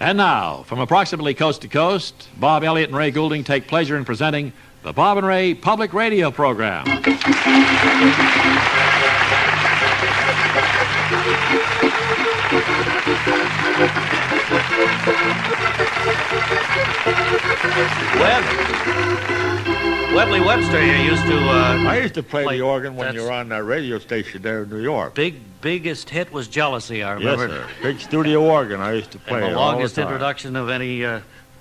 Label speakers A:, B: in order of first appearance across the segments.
A: And now, from approximately coast to coast, Bob Elliott and Ray Goulding take pleasure in presenting the Bob and Ray Public Radio Program.
B: Webley Webster here used to...
C: I used to play the organ when you were on that radio station there in New York.
B: Biggest hit was Jealousy, I remember.
C: Yes, sir. Big studio organ I used to play.
B: And the longest introduction of any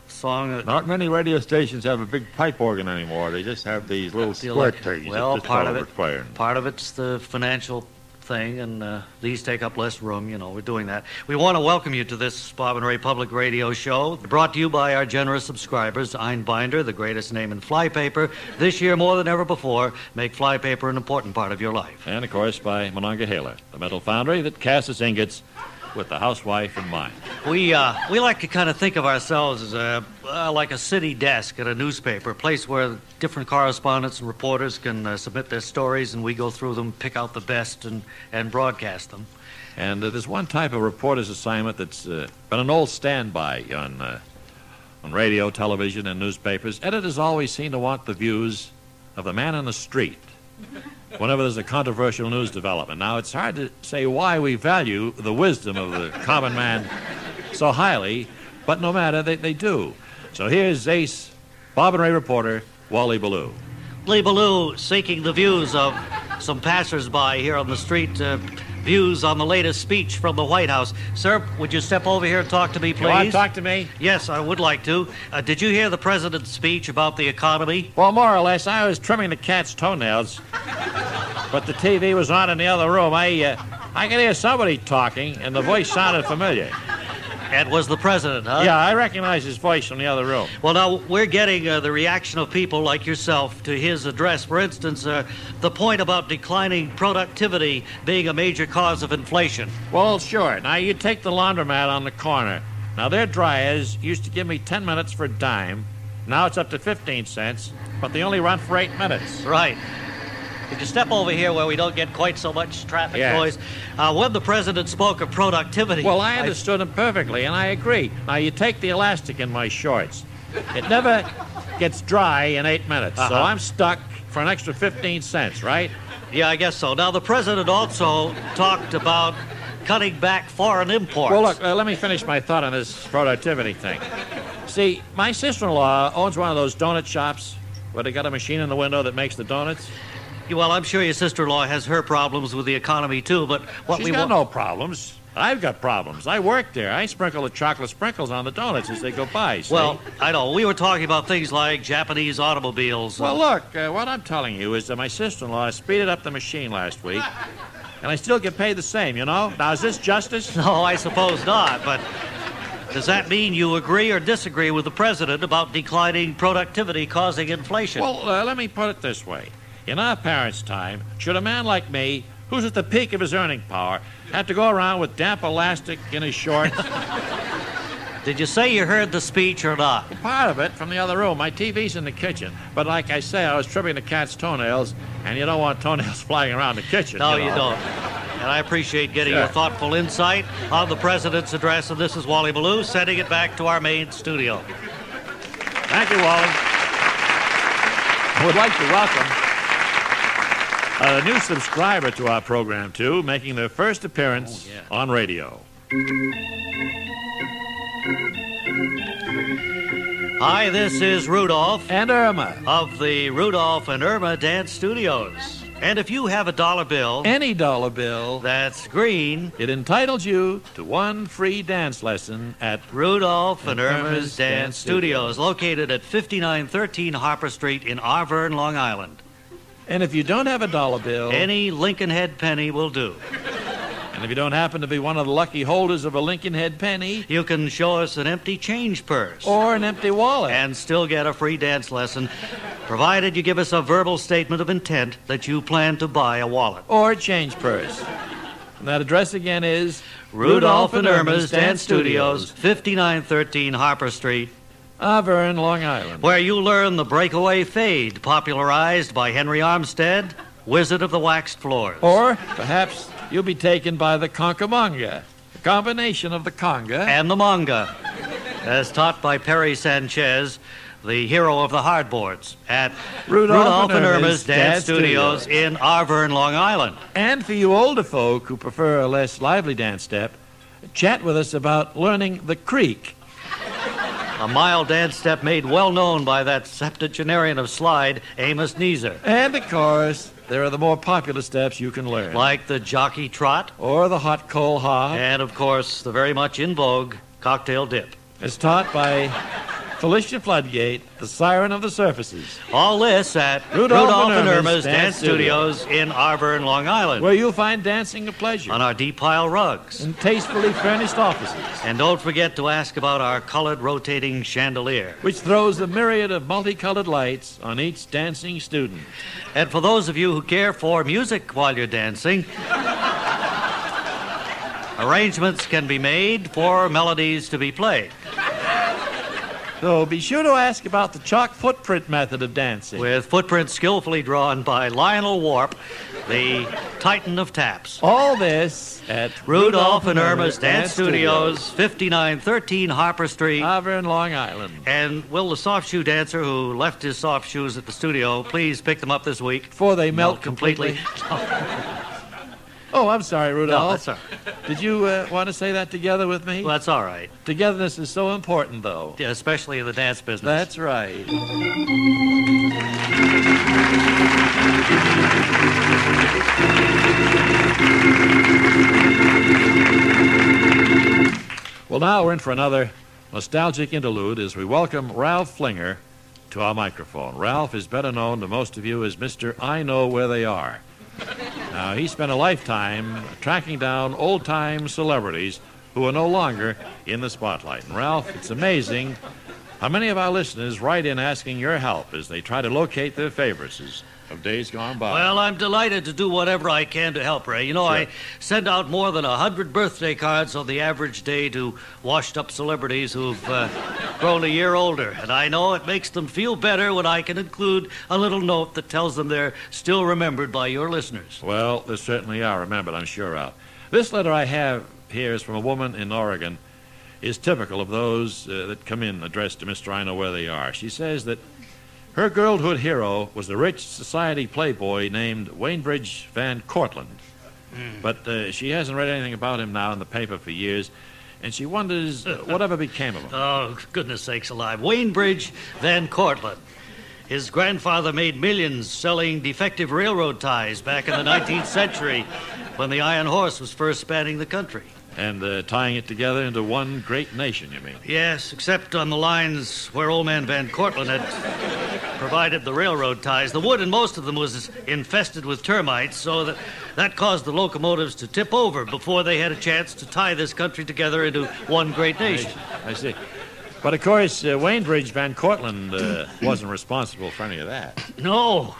B: song.
C: Not many radio stations have a big pipe organ anymore. They just have these little squirt things.
B: Well, part of it's the financial thing, and these take up less room. You know, we're doing that. We want to welcome you to this Bob and Ray Public Radio Show, brought to you by our generous subscribers. Einbinder, the greatest name in flypaper. This year, more than ever before, make flypaper an important part of your life.
A: And, of course, by Monongahela, the metal foundry that casts its ingots with the housewife in mind.
B: We like to kind of think of ourselves as like a city desk at a newspaper, a place where different correspondents and reporters can submit their stories, and we go through them, pick out the best, and broadcast them.
A: And there's one type of reporter's assignment that's been an old standby on radio, television, and newspapers. Editors always seem to want the views of the man on the street whenever there's a controversial news development. Now, it's hard to say why we value the wisdom of the common man so highly, but no matter, they do. So here's ace Bob and Ray reporter Wally Ballou.
B: Lee Ballou seeking the views of some passers-by here on the street, views on the latest speech from the White House. Sir, would you step over here and talk to me, please?
A: You want to talk to me?
B: Yes, I would like to. Did you hear the president's speech about the economy?
A: Well, more or less. I was trimming the cat's toenails, but the TV was on in the other room. I could hear somebody talking, and the voice sounded familiar.
B: It was the president, huh?
A: Yeah, I recognize his voice from the other room.
B: Well, now, we're getting the reaction of people like yourself to his address. For instance, the point about declining productivity being a major cause of inflation.
A: Well, sure. Now, you take the laundromat on the corner. Now, their dryers used to give me 10 minutes for a dime. Now it's up to 15 cents, but they only run for 8 minutes.
B: Right. Could you step over here where we don't get quite so much traffic noise? When the president spoke of productivity...
A: Well, I understood him perfectly, and I agree. Now, you take the elastic in my shorts. It never gets dry in 8 minutes, so I'm stuck for an extra 15 cents, right?
B: Yeah, I guess so. Now, the president also talked about cutting back foreign imports.
A: Well, look, let me finish my thought on this productivity thing. See, my sister-in-law owns one of those donut shops where they got a machine in the window that makes the donuts.
B: Well, I'm sure your sister-in-law has her problems with the economy, too, but what
A: She's got no problems. I've got problems. I work there. I sprinkle the chocolate sprinkles on the donuts as they go by, see?
B: Well, I know. We were talking about things like Japanese automobiles.
A: Well, look, what I'm telling you is that my sister-in-law speeded up the machine last week, and I still get paid the same, you know? Now, is this justice?
B: No, I suppose not, but... Does that mean you agree or disagree with the president about declining productivity causing inflation?
A: Well, let me put it this way. In our parents' time, should a man like me, who's at the peak of his earning power, have to go around with damp elastic in his shorts?
B: Did you say you heard the speech or not?
A: Well, part of it from the other room. My TV's in the kitchen. But like I say, I was trimming the cat's toenails, and you don't want toenails flying around the kitchen.
B: No, you don't. And I appreciate getting your thoughtful insight on the president's address. And this is Wally Ballou sending it back to our main studio.
A: Thank you, Wally. I would like to welcome a new subscriber to our program, too, making their first appearance on radio.
B: Hi, this is Rudolph.
A: And Irma.
B: Of the Rudolph and Irma Dance Studios. And if you have a dollar bill...
A: Any dollar bill...
B: that's green...
A: it entitles you to one free dance lesson at
B: Rudolph and Irma's Dance Studios, located at 5913 Harper Street in Arverne, Long Island.
A: And if you don't have a dollar bill...
B: any Lincoln Head penny will do.
A: And if you don't happen to be one of the lucky holders of a Lincoln Head penny...
B: you can show us an empty change purse.
A: Or an empty wallet.
B: And still get a free dance lesson, provided you give us a verbal statement of intent that you plan to buy a wallet.
A: Or a change purse. And that address again is...
B: Rudolph and Irma's Dance Studios, 5913 Harper Street,
A: Arverne, Long Island.
B: Where you learn the breakaway fade, popularized by Henry Armstead, Wizard of the Waxed Floors.
A: Or perhaps you'll be taken by the conga-monga, a combination of the conga
B: and the manga. as taught by Perry Sanchez, the hero of the hardboards, at
A: Rudolph
B: and Irma's Dance Studios in Arverne, Long Island.
A: And for you older folk who prefer a less lively dance step, chat with us about learning the creak.
B: A mild dance step made well known by that septuagenarian of slide, Amos Neezer.
A: And, of course, there are the more popular steps you can learn.
B: Like the jockey trot.
A: Or the hot coal hop.
B: And, of course, the very much in vogue cocktail dip.
A: As taught by Felicia Floodgate, the siren of the surfaces.
B: All this at Rudolph and Irma's Dance Studios in Arverne, Long Island.
A: Where you'll find dancing a pleasure.
B: On our deep pile rugs.
A: And tastefully furnished offices.
B: And don't forget to ask about our colored rotating chandelier.
A: Which throws a myriad of multicolored lights on each dancing student.
B: And for those of you who care for music while you're dancing, arrangements can be made for melodies to be played.
A: So be sure to ask about the chalk footprint method of dancing.
B: With footprints skillfully drawn by Lionel Warp, the Titan of taps.
A: All this at
B: Rudolph and Irma's Dance Studios, 5913 Harper Street,
A: Arverne, Long Island.
B: And will the soft shoe dancer who left his soft shoes at the studio please pick them up this week?
A: Before they melt completely. Oh, I'm sorry, Rudolph.
B: No, that's all right.
A: Did you want to say that together with me?
B: Well, that's all right.
A: Togetherness is so important, though.
B: Yeah, especially in the dance business.
A: That's right. Well, now we're in for another nostalgic interlude as we welcome Ralph Flinger to our microphone. Ralph is better known to most of you as Mr. I Know Where They Are. Now, he spent a lifetime tracking down old-time celebrities who are no longer in the spotlight. And, Ralph, it's amazing how many of our listeners write in asking your help as they try to locate their favorites of days gone by.
B: Well, I'm delighted to do whatever I can to help, Ray. You know,
A: Sure.
B: I send out more than 100 birthday cards on the average day to washed-up celebrities who've grown a year older. And I know it makes them feel better when I can include a little note that tells them they're still remembered by your listeners.
A: Well, they certainly are remembered, I'm sure, Ralph. This letter I have here is from a woman in Oregon. Is typical of those that come in addressed to Mr. I Know Where They Are. She says that her girlhood hero was a rich society playboy named Wainbridge Van Cortlandt. But she hasn't read anything about him now in the paper for years, and she wonders whatever became of him.
B: Oh, goodness sakes alive. Wainbridge Van Cortlandt. His grandfather made millions selling defective railroad ties back in the 19th century when the Iron Horse was first spanning the country.
A: And tying it together into one great nation, you mean?
B: Yes, except on the lines where old man Van Cortlandt had provided the railroad ties. The wood in most of them was infested with termites, so that caused the locomotives to tip over before they had a chance to tie this country together into one great nation.
A: I see. But, of course, Wainbridge Van Cortlandt wasn't responsible for any of that.
B: No.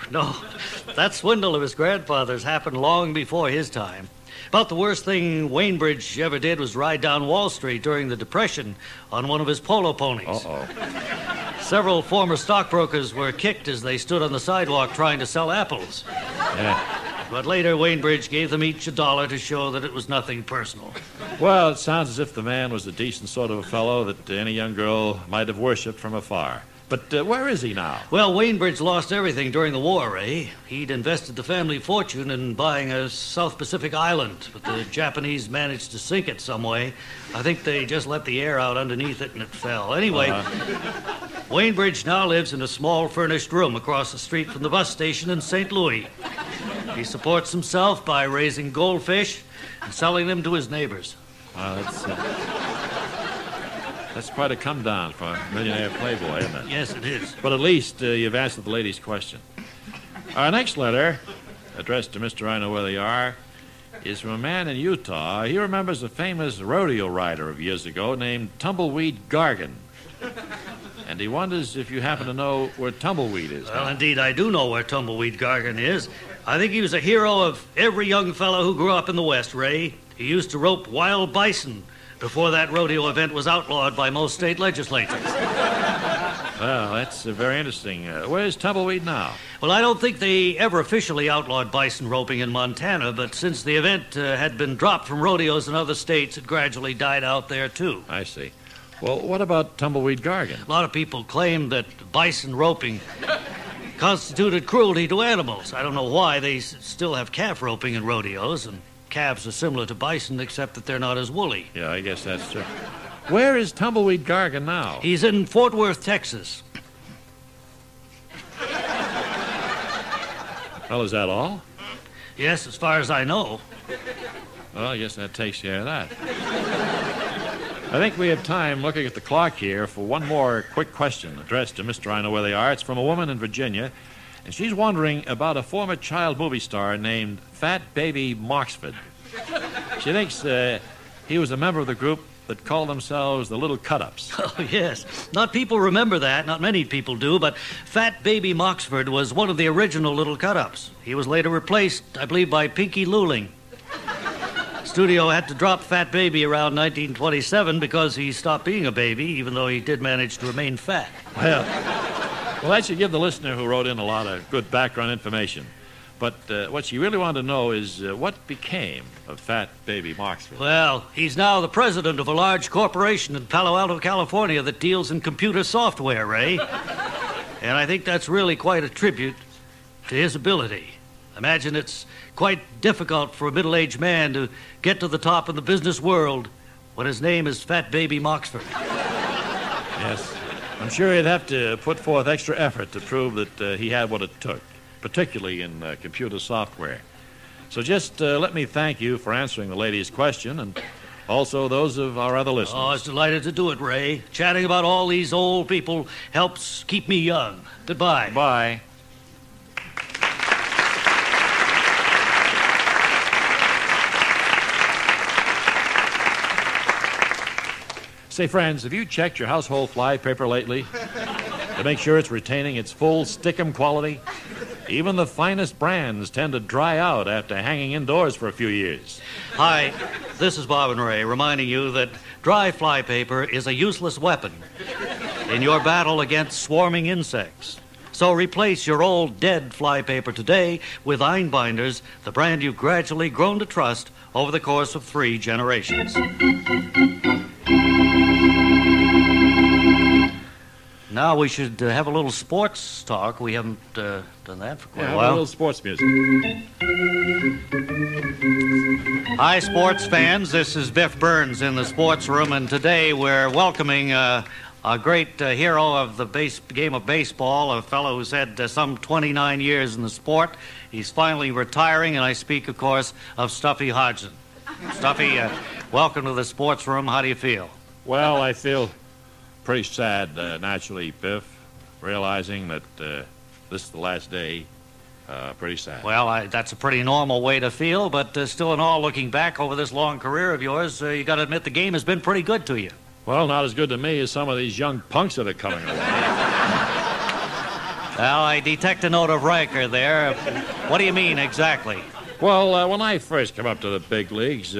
B: That swindle of his grandfather's happened long before his time. About the worst thing Wainbridge ever did was ride down Wall Street during the Depression on one of his polo ponies.
A: Uh-oh.
B: Several former stockbrokers were kicked as they stood on the sidewalk trying to sell apples.
A: Yeah.
B: But later, Wainbridge gave them each $1 to show that it was nothing personal.
A: Well, it sounds as if the man was a decent sort of a fellow that any young girl might have worshipped from afar. But where is he now?
B: Well, Wainbridge lost everything during the war, Ray. He'd invested the family fortune in buying a South Pacific island, but the Japanese managed to sink it some way. I think they just let the air out underneath it and it fell. Anyway, Wainbridge now lives in a small furnished room across the street from the bus station in St. Louis. He supports himself by raising goldfish and selling them to his neighbors.
A: That's quite a come down for a millionaire playboy, isn't it?
B: Yes, it is.
A: But at least you've answered the lady's question. Our next letter, addressed to Mr. I Know Where They Are, is from a man in Utah. He remembers a famous rodeo rider of years ago named Tumbleweed Gargan. And he wonders if you happen to know where Tumbleweed is.
B: Well, indeed, I do know where Tumbleweed Gargan is. I think he was a hero of every young fellow who grew up in the West, Ray. He used to rope wild bison before that rodeo event was outlawed by most state legislatures.
A: Well, that's very interesting. Where's Tumbleweed now?
B: Well, I don't think they ever officially outlawed bison roping in Montana, but since the event had been dropped from rodeos in other states, it gradually died out there, too.
A: I see. Well, what about Tumbleweed Gargan?
B: A lot of people claim that bison roping constituted cruelty to animals. I don't know why they still have calf roping in rodeos, and calves are similar to bison except that they're not as woolly.
A: Yeah, I guess that's true. Where is Tumbleweed Gargan now?
B: He's in Fort Worth, Texas.
A: Well, is that all?
B: Yes, as far as I know.
A: Well, I guess that takes care of that. I think we have time, looking at the clock here, for one more quick question addressed to Mr. I Know Where They Are. It's from a woman in Virginia, and she's wondering about a former child movie star named Fat Baby Marksford. She thinks he was a member of the group that called themselves the Little Cut-Ups.
B: Oh, yes. Not people remember that. Not many people do, but Fat Baby Moxford was one of the original Little Cut-Ups. He was later replaced, I believe, by Pinky Luling. Studio had to drop Fat Baby around 1927 because he stopped being a baby, even though he did manage to remain fat.
A: Well, that should give the listener who wrote in a lot of good background information. But what she really wanted to know is what became of Fat Baby Marksville.
B: Well, he's now the president of a large corporation in Palo Alto, California that deals in computer software, Ray. And I think that's really quite a tribute to his ability. Imagine it's quite difficult for a middle-aged man to get to the top of the business world when his name is Fat Baby Moxford.
A: Yes. I'm sure he'd have to put forth extra effort to prove that he had what it took, particularly in computer software. So just let me thank you for answering the lady's question, and also those of our other listeners.
B: Oh, I was delighted to do it, Ray. Chatting about all these old people helps keep me young. Goodbye.
A: Bye. Say, friends, have you checked your household fly paper lately to make sure it's retaining its full stick-'em quality? Even the finest brands tend to dry out after hanging indoors for a few years.
B: Hi, this is Bob and Ray reminding you that dry fly paper is a useless weapon in your battle against swarming insects. So replace your old dead fly paper today with Einbinders, the brand you've gradually grown to trust over the course of 3 generations. Now we should have a little sports talk. We haven't done that for quite a while.
A: A little sports music.
B: Hi, sports fans. This is Biff Burns in the sports room, and today we're welcoming a great hero of the game of baseball, a fellow who's had some 29 years in the sport. He's finally retiring, and I speak, of course, of Stuffy Hodgson. Stuffy, welcome to the sports room. How do you feel?
A: Well, I feel pretty sad, naturally, Biff, realizing that this is the last day. Pretty sad.
B: Well, that's a pretty normal way to feel, but still in all, looking back over this long career of yours, you got to admit the game has been pretty good to you.
A: Well, not as good to me as some of these young punks that are coming along.
B: Well, I detect a note of rancor there. What do you mean, exactly?
A: Well, when I first came up to the big leagues,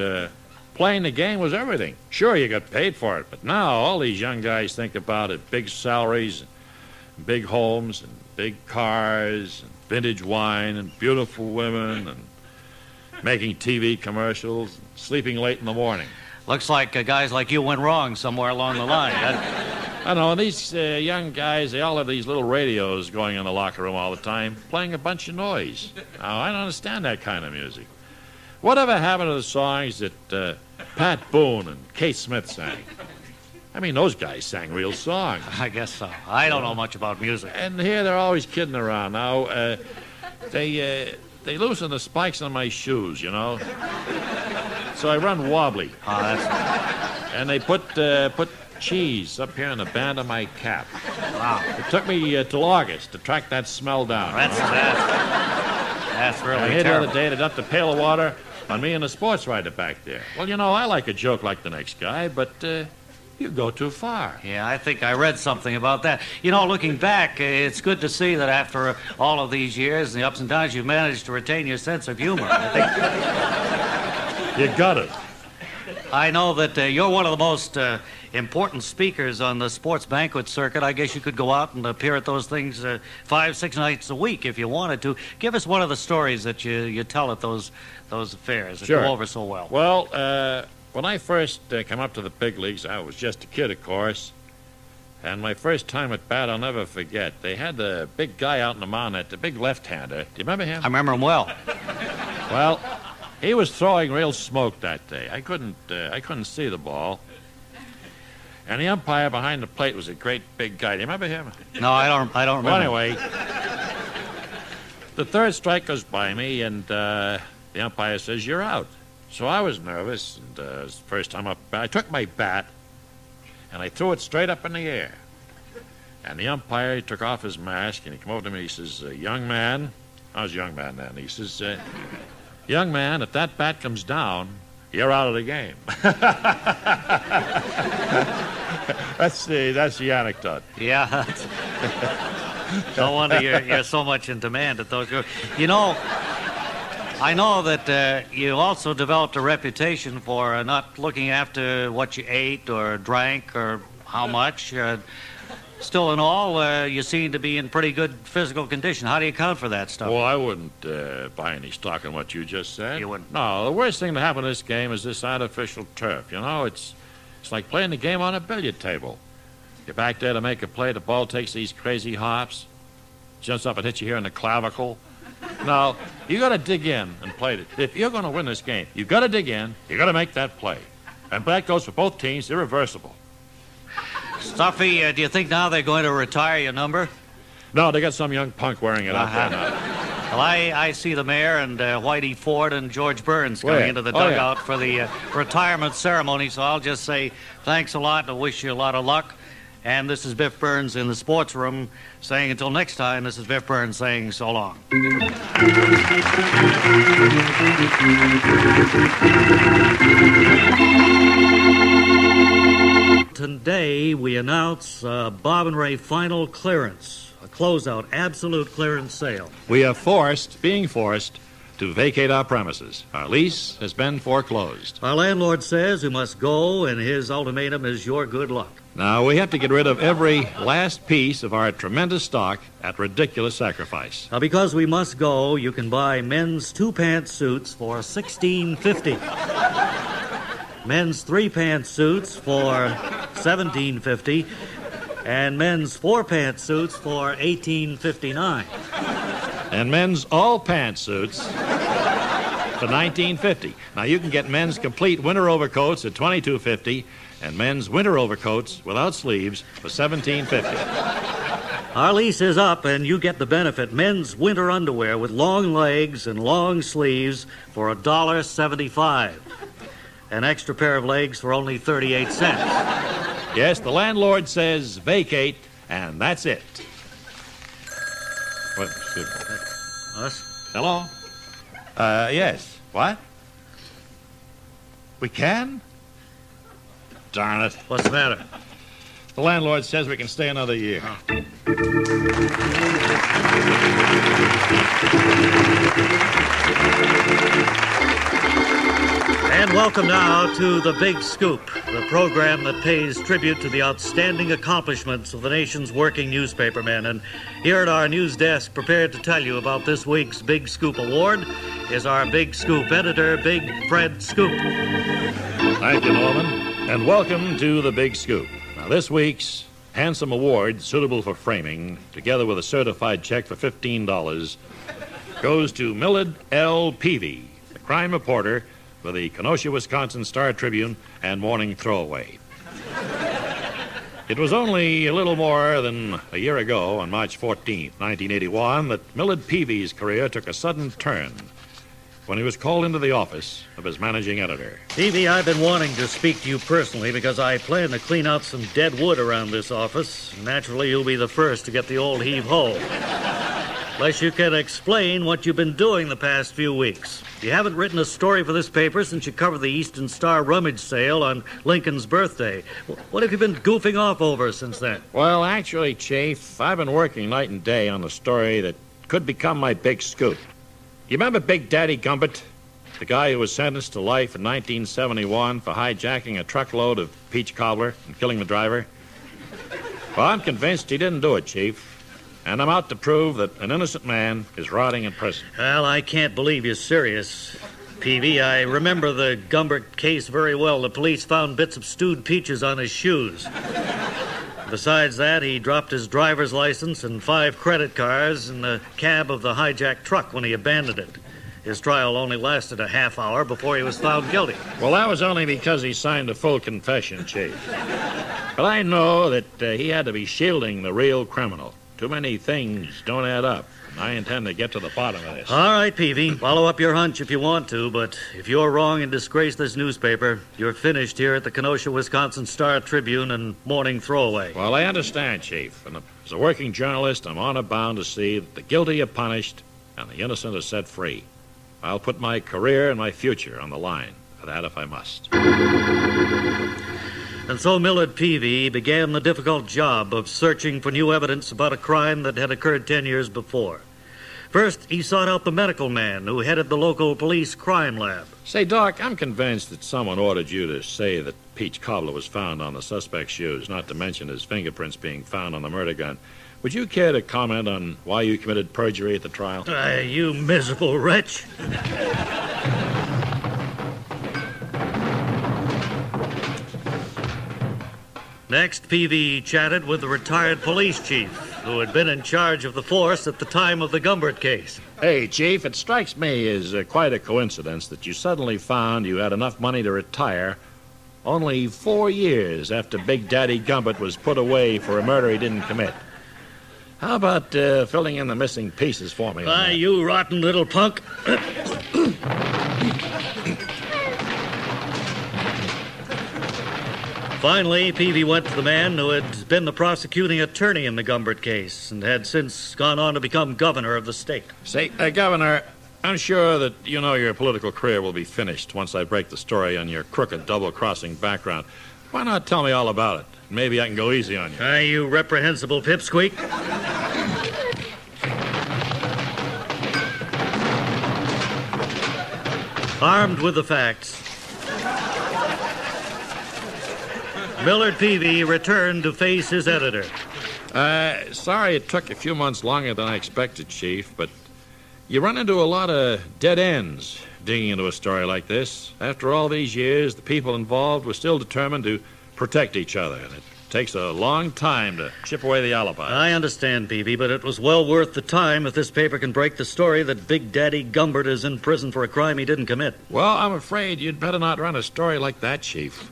A: playing the game was everything. Sure, you got paid for it, but now all these young guys think about it. Big salaries, and big homes, and big cars, and vintage wine, and beautiful women, and making TV commercials, and sleeping late in the morning.
B: Looks like guys like you went wrong somewhere along the line.
A: I know, and these young guys, they all have these little radios going in the locker room all the time, playing a bunch of noise. Now, I don't understand that kind of music. Whatever happened to the songs that Pat Boone and Kate Smith sang? I mean, those guys sang real songs.
B: I guess so. I don't know much about music.
A: And here they're always kidding around. Now, they loosen the spikes on my shoes, you know. So I run wobbly.
B: Oh, that's...
A: And they put cheese up here in the band of my cap.
B: Wow.
A: It took me till August to track that smell down.
B: That's really
A: here
B: terrible.
A: The other day, they dumped a pail of water on me and the sports writer back there. Well, you know, I like a joke like the next guy, but you go too far.
B: Yeah, I think I read something about that. You know, looking back, it's good to see that after all of these years and the ups and downs, you've managed to retain your sense of humor.
A: You got it.
B: I know that you're one of the most important speakers on the sports banquet circuit. I guess you could go out and appear at those things 5-6 nights a week if you wanted to. Give us one of the stories that you tell at those affairs that
A: Sure.
B: go over so well.
A: Well, when I first came up to the big leagues, I was just a kid, of course. And my first time at bat, I'll never forget. They had the big guy out in the mound, the big left-hander. Do you remember him?
B: I remember him well.
A: Well, he was throwing real smoke that day. I couldn't see the ball. And the umpire behind the plate was a great big guy. Do you remember him?
B: No, I don't remember.
A: Well, anyway, the third strike goes by me, and the umpire says, "You're out." So I was nervous, and it was the first time up. I took my bat, and I threw it straight up in the air. And the umpire, he took off his mask, and he came over to me, he says, "Young man," I was a young man then, he says, "Young man, if that bat comes down, you're out of the game." That's the anecdote.
B: Yeah. No wonder you're so much in demand at those. You know, I know that you also developed a reputation for not looking after what you ate or drank or how much. Still in all, you seem to be in pretty good physical condition. How do you account for that stuff?
A: Well, I wouldn't buy any stock in what you just said.
B: You wouldn't?
A: No, the worst thing to happen in this game is this artificial turf. You know, it's like playing the game on a billiard table. You're back there to make a play, the ball takes these crazy hops, jumps up and hits you here in the clavicle. No, you got to dig in and play it. If you're going to win this game, you got to dig in, you got to make that play. And that goes for both teams, irreversible.
B: Stuffy, do you think now they're going to retire your number?
A: No, they got some young punk wearing it out there now.
B: Well, I see the mayor and Whitey Ford and George Burns coming into the dugout for the retirement ceremony, so I'll just say thanks a lot and wish you a lot of luck. And this is Biff Burns in the sports room saying until next time, this is Biff Burns saying so long. Today we announce Bob and Ray final clearance, a closeout, absolute clearance sale.
A: We are being forced to vacate our premises. Our lease has been foreclosed.
B: Our landlord says we must go, and his ultimatum is your good luck.
A: Now, we have to get rid of every last piece of our tremendous stock at ridiculous sacrifice.
B: Now, because we must go, you can buy men's two-pant suits for $16.50. Men's three-pant suits for $17.50. And men's four-pant suits for $18.59.
A: And men's all-pant suits for $19.50. Now, you can get men's complete winter overcoats at $22.50 and men's winter overcoats without sleeves for $17.50.
B: Our lease is up, and you get the benefit. Men's winter underwear with long legs and long sleeves for $1.75. An extra pair of legs for only 38 cents.
A: Yes, the landlord says vacate, and that's it. What?
B: Us?
A: Hello? Yes. What? We can? Darn it.
B: What's the matter?
A: The landlord says we can stay another year.
B: And welcome now to The Big Scoop, the program that pays tribute to the outstanding accomplishments of the nation's working newspapermen. And here at our news desk, prepared to tell you about this week's Big Scoop Award, is our Big Scoop editor, Big Fred Scoop.
A: Thank you, Norman, and welcome to The Big Scoop. Now, this week's handsome award, suitable for framing, together with a certified check for $15, goes to Millard L. Peavy, the crime reporter for the Kenosha, Wisconsin Star-Tribune and Morning Throwaway. It was only a little more than a year ago, on March 14th, 1981, that Millard Peavy's career took a sudden turn when he was called into the office of his managing editor.
B: Peavy, I've been wanting to speak to you personally because I plan to clean out some dead wood around this office. Naturally, you'll be the first to get the old heave-ho. Unless you can explain what you've been doing the past few weeks. You haven't written a story for this paper since you covered the Eastern Star rummage sale on Lincoln's birthday. What have you been goofing off over since then?
A: Well, actually, Chief, I've been working night and day on the story that could become my big scoop. You remember Big Daddy Gumbert, the guy who was sentenced to life in 1971 for hijacking a truckload of peach cobbler and killing the driver? Well, I'm convinced he didn't do it, Chief. And I'm out to prove that an innocent man is rotting in prison.
B: Well, I can't believe you're serious. Peavy, I remember the Gumbert case very well. The police found bits of stewed peaches on his shoes. Besides that, he dropped his driver's license and 5 credit cards in the cab of the hijacked truck when he abandoned it. His trial only lasted a half hour before he was found guilty.
A: Well, that was only because he signed a full confession, Chief. But I know that he had to be shielding the real criminal. Too many things don't add up. I intend to get to the bottom of this.
B: All right, Peavy. Follow up your hunch if you want to, but if you're wrong and disgrace this newspaper, you're finished here at the Kenosha, Wisconsin Star-Tribune and Morning Throwaway.
A: Well, I understand, Chief. And as a working journalist, I'm honor bound to see that the guilty are punished and the innocent are set free. I'll put my career and my future on the line for that if I must.
B: And so Millard Peavy began the difficult job of searching for new evidence about a crime that had occurred 10 years before. First, he sought out the medical man who headed the local police crime lab.
A: Say, Doc, I'm convinced that someone ordered you to say that Peach Cobbler was found on the suspect's shoes, not to mention his fingerprints being found on the murder gun. Would you care to comment on why you committed perjury at the trial?
B: You miserable wretch. Next, Peavy chatted with the retired police chief, who had been in charge of the force at the time of the Gumbert case.
A: Hey, Chief, it strikes me as quite a coincidence that you suddenly found you had enough money to retire only 4 years after Big Daddy Gumbert was put away for a murder he didn't commit. How about filling in the missing pieces for me?
B: Why, you rotten little punk. Finally, Peavy went to the man who had been the prosecuting attorney in the Gumbert case and had since gone on to become governor of the state.
A: Say, Governor, I'm sure that you know your political career will be finished once I break the story on your crooked double-crossing background. Why not tell me all about it? Maybe I can go easy on you.
B: You reprehensible pipsqueak. Armed with the facts, Millard Peavy returned to face his editor.
A: Sorry it took a few months longer than I expected, Chief, but you run into a lot of dead ends digging into a story like this. After all these years, the people involved were still determined to protect each other, and it takes a long time to chip away the alibi.
B: I understand, Peavy, but it was well worth the time if this paper can break the story that Big Daddy Gumbert is in prison for a crime he didn't commit.
A: Well, I'm afraid you'd better not run a story like that, Chief.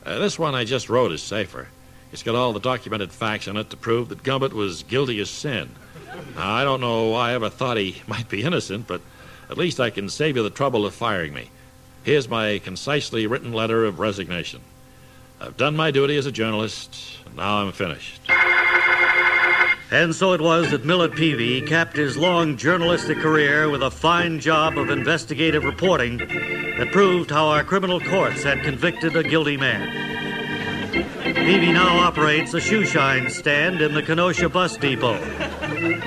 A: This one I just wrote is safer. It's got all the documented facts in it to prove that Gumbert was guilty as sin. Now, I don't know why I ever thought he might be innocent, but at least I can save you the trouble of firing me. Here's my concisely written letter of resignation. I've done my duty as a journalist, and now I'm finished.
B: And so it was that Millard Peavy capped his long journalistic career with a fine job of investigative reporting that proved how our criminal courts had convicted a guilty man. Peavy now operates a shoeshine stand in the Kenosha bus depot.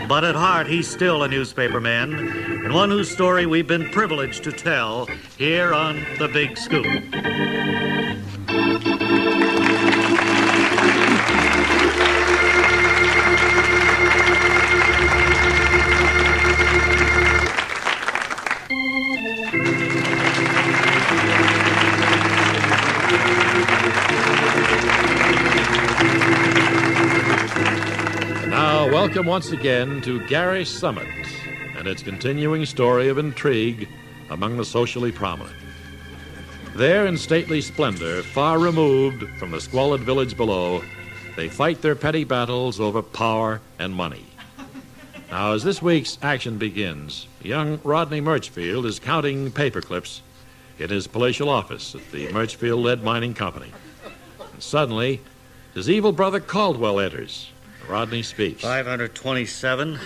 B: But at heart, he's still a newspaper man, and one whose story we've been privileged to tell here on The Big Scoop.
A: Welcome once again to Gary Summit and its continuing story of intrigue among the socially prominent. There in stately splendor, far removed from the squalid village below, they fight their petty battles over power and money. Now, as this week's action begins, young Rodney Murchfield is counting paper clips in his palatial office at the Murchfield Lead Mining Company. And suddenly, his evil brother Caldwell enters. Rodney speaks.
B: 527,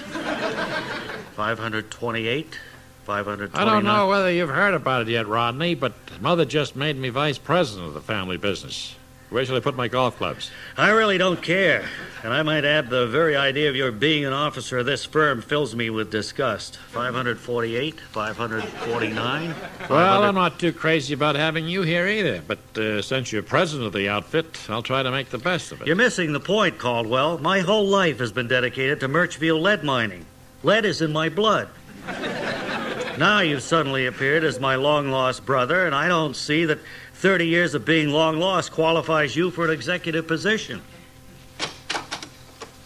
B: 528, 529.
A: I don't know whether you've heard about it yet, Rodney, but Mother just made me vice president of the family business. Where shall I put my golf clubs?
B: I really don't care. And I might add the very idea of your being an officer of this firm fills me with disgust. 548, 549.
A: Well, I'm not too crazy about having you here either. But since you're president of the outfit, I'll try to make the best of it.
B: You're missing the point, Caldwell. My whole life has been dedicated to Murchfield lead mining. Lead is in my blood. Now you've suddenly appeared as my long-lost brother, and I don't see that 30 years of being long-lost qualifies you for an executive position.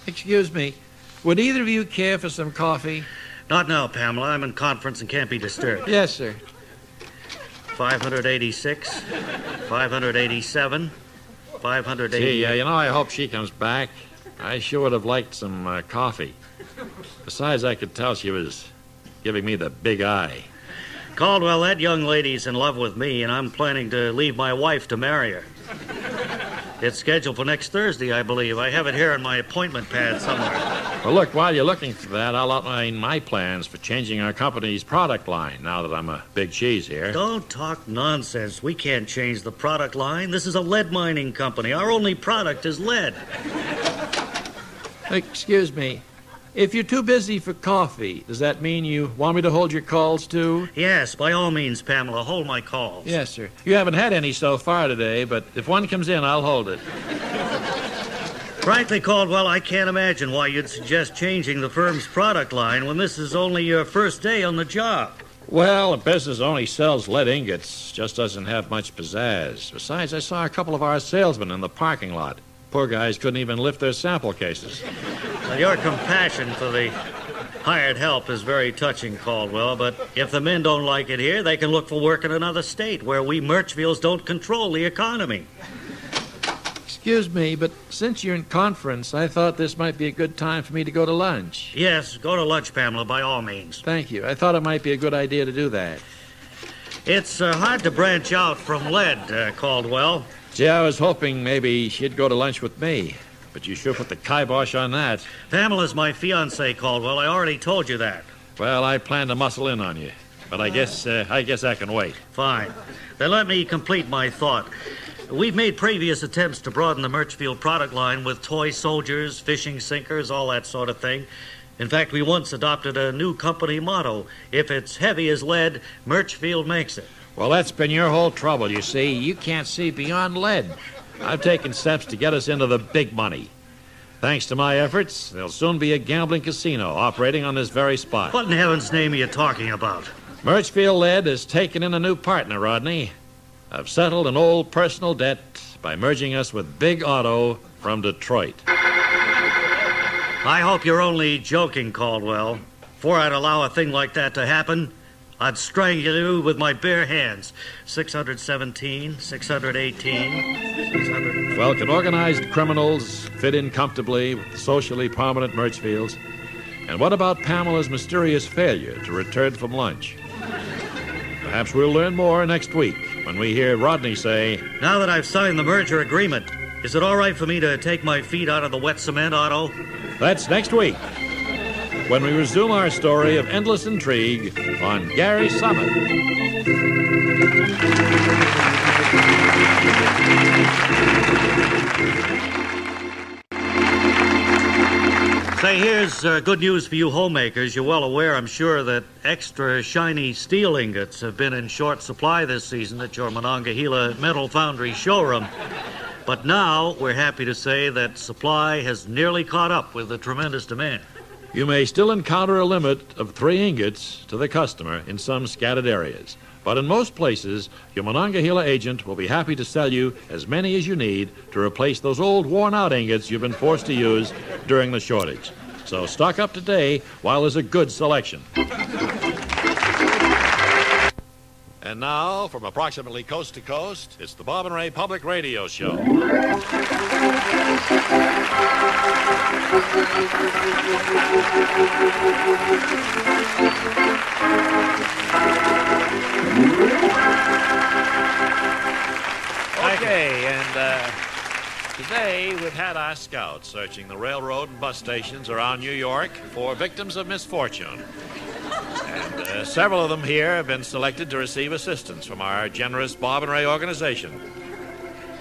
A: Excuse me. Would either of you care for some coffee?
B: Not now, Pamela. I'm in conference and can't be disturbed.
A: Yes, sir.
B: 586, 587, 580.
A: Gee, I hope she comes back. I sure would have liked some coffee. Besides, I could tell she was giving me the big eye.
B: Caldwell, that young lady's in love with me, and I'm planning to leave my wife to marry her. It's scheduled for next Thursday, I believe. I have it here in my appointment pad somewhere.
A: Well, look, while you're looking for that, I'll outline my plans for changing our company's product line now that I'm a big cheese here.
B: Don't talk nonsense. We can't change the product line. This is a lead mining company. Our only product is lead.
A: Excuse me. If you're too busy for coffee, does that mean you want me to hold your calls, too?
B: Yes, by all means, Pamela. Hold my calls.
A: Yes, sir. You haven't had any so far today, but if one comes in, I'll hold it.
B: Frankly, Caldwell, I can't imagine why you'd suggest changing the firm's product line when this is only your first day on the job.
A: Well, a business only sells lead ingots. Just doesn't have much pizzazz. Besides, I saw a couple of our salesmen in the parking lot. Poor guys couldn't even lift their sample cases.
B: Well, your compassion for the hired help is very touching, Caldwell, but if the men don't like it here, they can look for work in another state where we Murchfields don't control the economy.
A: Excuse me, but since you're in conference, I thought this might be a good time for me to go to lunch.
B: Yes, go to lunch, Pamela, by all means.
A: Thank you. I thought it might be a good idea to do that.
B: It's hard to branch out from lead, Caldwell.
A: Gee, I was hoping maybe she'd go to lunch with me, but you sure put the kibosh on that.
B: Pamela's my fiancée, Caldwell. I already told you that.
A: Well, I plan to muscle in on you, but I guess I can wait.
B: Fine. Then let me complete my thought. We've made previous attempts to broaden the Murchfield product line with toy soldiers, fishing sinkers, all that sort of thing. In fact, we once adopted a new company motto: if it's heavy as lead, Murchfield makes it.
A: Well, that's been your whole trouble, you see. You can't see beyond lead. I've taken steps to get us into the big money. Thanks to my efforts, there'll soon be a gambling casino operating on this very spot.
B: What in heaven's name are you talking about?
A: Murchfield Lead has taken in a new partner, Rodney. I've settled an old personal debt by merging us with Big Auto from Detroit.
B: I hope you're only joking, Caldwell. Before I'd allow a thing like that to happen, I'd strangle you with my bare hands. 617, 618, 600...
A: Well, can organized criminals fit in comfortably with the socially prominent Murchfields? And what about Pamela's mysterious failure to return from lunch? Perhaps we'll learn more next week when we hear Rodney say,
B: now that I've signed the merger agreement, is it all right for me to take my feet out of the wet cement, Otto?
A: That's next week, when we resume our story of endless intrigue on Gary Summit.
B: Say, here's good news for you homemakers. You're well aware, I'm sure, that extra shiny steel ingots have been in short supply this season at your Monongahela Metal Foundry showroom. But now we're happy to say that supply has nearly caught up with the tremendous demand.
A: You may still encounter a limit of 3 ingots to the customer in some scattered areas. But in most places, your Monongahela agent will be happy to sell you as many as you need to replace those old worn-out ingots you've been forced to use during the shortage. So stock up today while there's a good selection. And now, from approximately coast to coast, it's the Bob and Ray Public Radio Show. Okay, and today we've had our scouts searching the railroad and bus stations around New York for victims of misfortune. And several of them here have been selected to receive assistance from our generous Bob and Ray organization.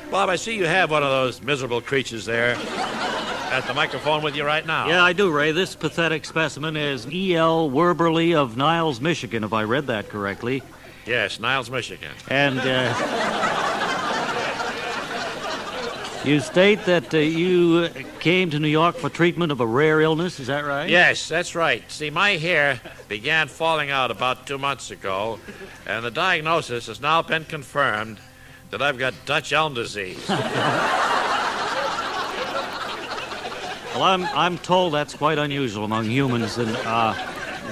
A: Bob, I see you have one of those miserable creatures there at the microphone with you right now.
B: Yeah, I do, Ray. This pathetic specimen is E.L. Werberly of Niles, Michigan, if I read that correctly.
A: Yes, Niles, Michigan.
B: And, You state that you came to New York for treatment of a rare illness, is that right?
A: Yes, that's right. See, my hair began falling out about 2 months ago, and the diagnosis has now been confirmed that I've got Dutch elm disease.
B: Well, I'm told that's quite unusual among humans and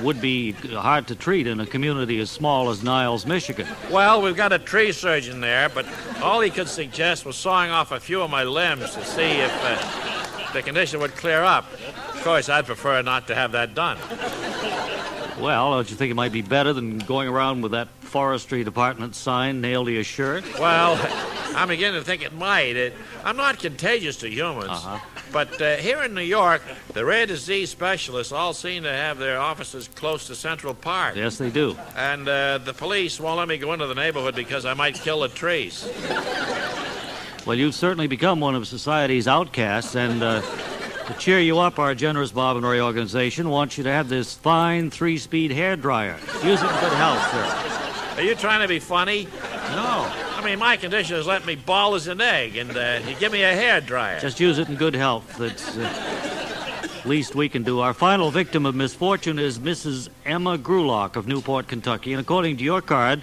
B: would be hard to treat in a community as small as Niles, Michigan.
A: Well, we've got a tree surgeon there, but all he could suggest was sawing off a few of my limbs to see if the condition would clear up. Of course, I'd prefer not to have that done.
B: Well, don't you think it might be better than going around with that forestry department sign nailed to your shirt?
A: Well, I'm beginning to think it might. I'm not contagious to humans. But here in New York, the rare disease specialists all seem to have their offices close to Central Park.
B: Yes, they do.
A: And the police won't let me go into the neighborhood because I might kill the trees.
B: Well, you've certainly become one of society's outcasts, and to cheer you up, our generous Bob and Ray organization wants you to have this fine 3-speed hairdryer. Use it in good health, sir.
A: Are you trying to be funny?
B: No.
A: I mean, my condition has let me bald as an egg, and you give me a hairdryer.
B: Just use it in good health. That's least we can do. Our final victim of misfortune is Mrs. Emma Grulock of Newport, Kentucky. And according to your card,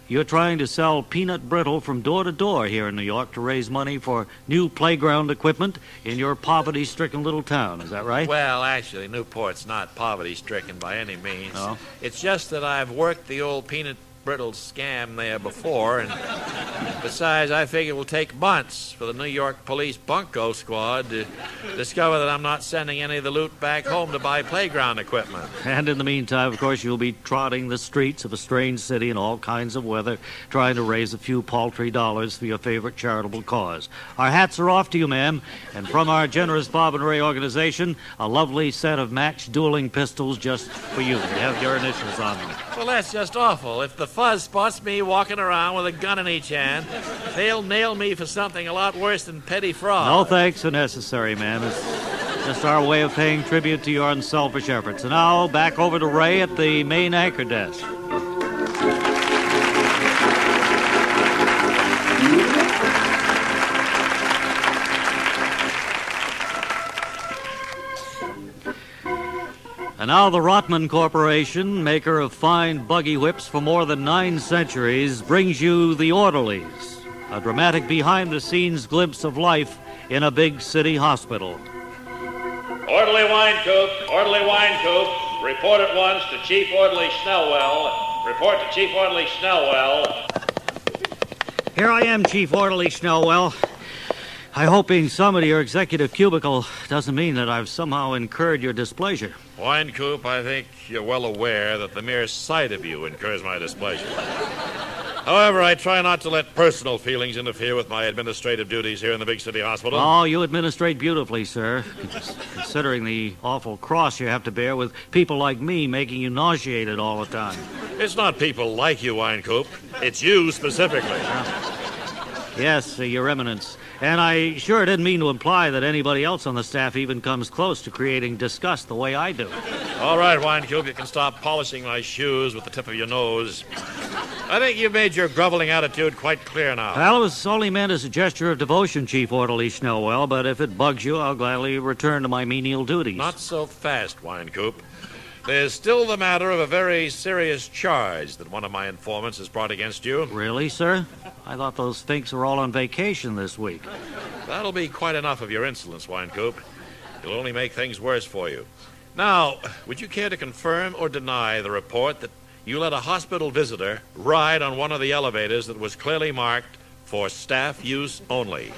B: you're trying to sell peanut brittle from door to door here in New York to raise money for new playground equipment in your poverty-stricken little town. Is that right?
A: Well, actually, Newport's not poverty-stricken by any means.
B: No?
A: It's just that I've worked the old peanut brittle scam there before, and besides, I figure it will take months for the New York Police Bunko Squad to discover that I'm not sending any of the loot back home to buy playground equipment.
B: And in the meantime, of course, you'll be trotting the streets of a strange city in all kinds of weather, trying to raise a few paltry dollars for your favorite charitable cause. Our hats are off to you, ma'am, and from our generous Bob and Ray organization, a lovely set of matched dueling pistols just for you. They have your initials on them.
A: Well, that's just awful. If the fuzz spots me walking around with a gun in each hand, they'll nail me for something a lot worse than petty fraud.
B: No thanks are necessary, ma'am. It's just our way of paying tribute to your unselfish efforts. And now, back over to Ray at the main anchor desk. And now the Rotman Corporation, maker of fine buggy whips for more than 9 centuries, brings you The Orderlies, a dramatic behind-the-scenes glimpse of life in a big city hospital.
A: Orderly wine coop, report at once to Chief Orderly Snellwell. Report to Chief Orderly Snellwell.
B: Here I am, Chief Orderly Snellwell. I hope being summoned to your executive cubicle doesn't mean that I've somehow incurred your displeasure.
A: Wine coop, I think you're well aware that the mere sight of you incurs my displeasure. However, I try not to let personal feelings interfere with my administrative duties here in the big city hospital.
B: Oh, you administrate beautifully, sir, considering the awful cross you have to bear with people like me making you nauseated all the time.
A: It's not people like you, Wine Coop. It's you specifically.
B: Yes, Your Eminence. And I sure didn't mean to imply that anybody else on the staff even comes close to creating disgust the way I do.
A: All right, Wine Cube, you can stop polishing my shoes with the tip of your nose. I think you've made your groveling attitude quite clear now.
B: Well, it was only meant as a gesture of devotion, Chief Orderly Snellwell, but if it bugs you, I'll gladly return to my menial duties.
A: Not so fast, Wine Coop. There's still the matter of a very serious charge that one of my informants has brought against you.
B: Really, sir? I thought those finks were all on vacation this week.
A: That'll be quite enough of your insolence, Wine Coop. It'll only make things worse for you. Now, would you care to confirm or deny the report that you let a hospital visitor ride on one of the elevators that was clearly marked for staff use only?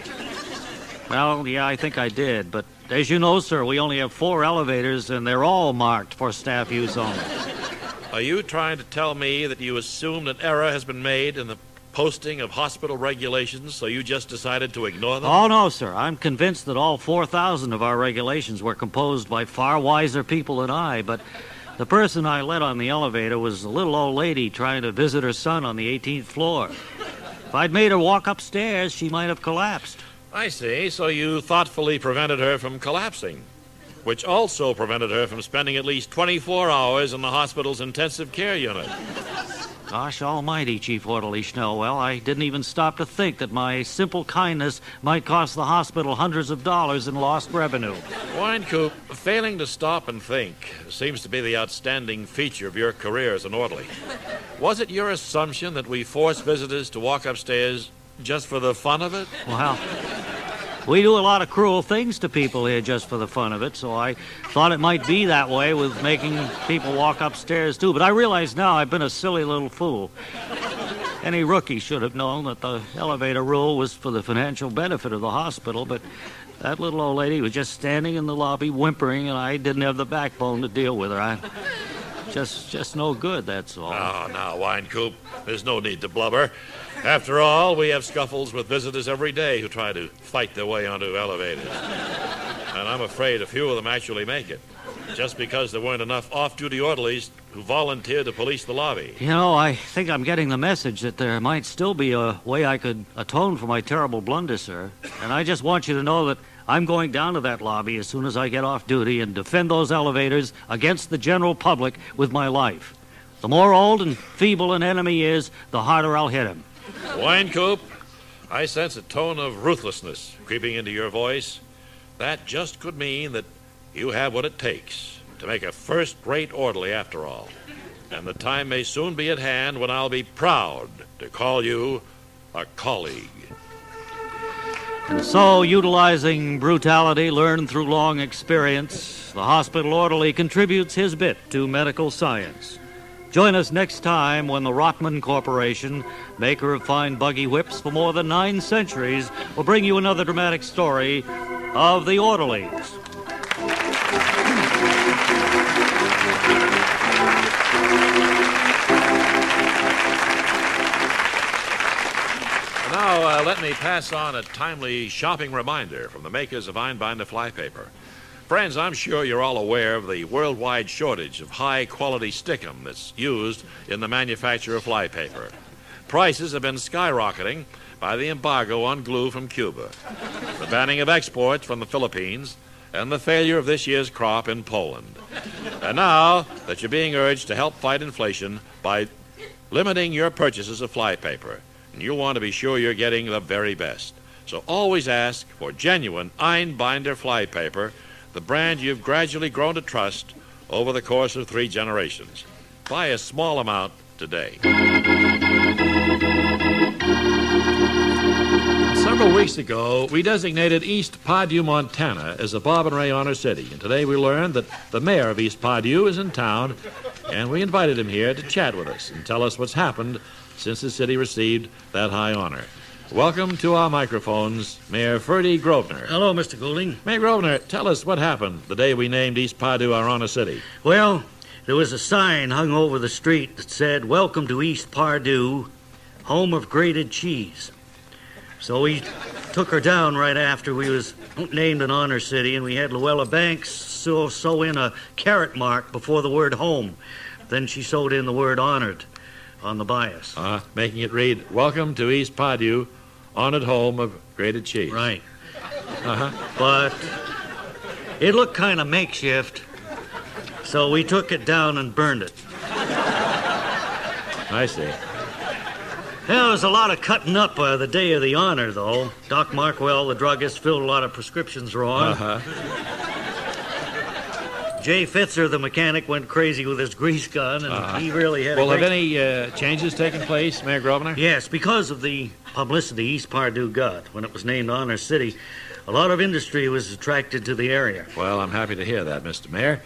B: Well, yeah, I think I did, but as you know, sir, we only have 4 elevators, and they're all marked for staff use only.
A: Are you trying to tell me that you assumed an error has been made in the posting of hospital regulations, so you just decided to ignore them?
B: Oh, no, sir. I'm convinced that all 4,000 of our regulations were composed by far wiser people than I, but the person I let on the elevator was a little old lady trying to visit her son on the 18th floor. If I'd made her walk upstairs, she might have collapsed.
A: I see. So you thoughtfully prevented her from collapsing, which also prevented her from spending at least 24 hours in the hospital's intensive care unit.
B: Gosh almighty, Chief Orderly Schnellwell, I didn't even stop to think that my simple kindness might cost the hospital hundreds of dollars in lost revenue.
A: Winecoop, failing to stop and think seems to be the outstanding feature of your career as an orderly. Was it your assumption that we force visitors to walk upstairs just for the fun of it?
B: Well, we do a lot of cruel things to people here just for the fun of it, so I thought it might be that way with making people walk upstairs, too. But I realize now I've been a silly little fool. Any rookie should have known that the elevator rule was for the financial benefit of the hospital, but that little old lady was just standing in the lobby whimpering, and I didn't have the backbone to deal with her. I just no good, that's all.
A: Now, Winecoop, there's no need to blubber. After all, we have scuffles with visitors every day who try to fight their way onto elevators. And I'm afraid a few of them actually make it, just because there weren't enough off-duty orderlies who volunteered to police the lobby.
B: You know, I think I'm getting the message that there might still be a way I could atone for my terrible blunder, sir. And I just want you to know that I'm going down to that lobby as soon as I get off duty and defend those elevators against the general public with my life. The more old and feeble an enemy is, the harder I'll hit him.
A: Winecoop, I sense a tone of ruthlessness creeping into your voice. That just could mean that you have what it takes to make a first-rate orderly after all. And the time may soon be at hand when I'll be proud to call you a colleague.
B: And so, utilizing brutality learned through long experience, the hospital orderly contributes his bit to medical science. Join us next time when the Rotman Corporation, maker of fine buggy whips for more than 9 centuries, will bring you another dramatic story of the orderlies.
A: Now, let me pass on a timely shopping reminder from the makers of Einbinder flypaper. Friends, I'm sure you're all aware of the worldwide shortage of high-quality stickum that's used in the manufacture of flypaper. Prices have been skyrocketing by the embargo on glue from Cuba, the banning of exports from the Philippines, and the failure of this year's crop in Poland. And now that you're being urged to help fight inflation by limiting your purchases of flypaper, and you'll want to be sure you're getting the very best. So always ask for genuine Einbinder flypaper, the brand you've gradually grown to trust over the course of 3 generations. Buy a small amount today. Several weeks ago, we designated East Padue, Montana as a Bob and Ray Honor City. And today we learned that the mayor of East Padue is in town, and we invited him here to chat with us and tell us what's happened since the city received that high honor. Welcome to our microphones, Mayor Ferdy Grosvenor.
B: Hello, Mr. Goulding.
A: Mayor Grosvenor, tell us what happened the day we named East Padue our honor city.
B: Well, there was a sign hung over the street that said, "Welcome to East Padue, home of grated cheese." So we took her down right after we was named an honor city, and we had Luella Banks sew in a caret mark before the word home. Then she sewed in the word honored on the bias.
A: Making it read, "Welcome to East Padue, honored home of grated cheese."
B: Right. But it looked kind of makeshift, so we took it down and burned it.
A: I see.
B: There was a lot of cutting up the day of the honor, though. Doc Markwell, the druggist, filled a lot of prescriptions wrong. Jay Fitzer, the mechanic, went crazy with his grease gun, and he really had
A: have any changes taken place, Mayor Grosvenor?
B: Yes, because of the publicity East Padue got when it was named Honor City, a lot of industry was attracted to the area.
A: Well, I'm happy to hear that, Mr. Mayor.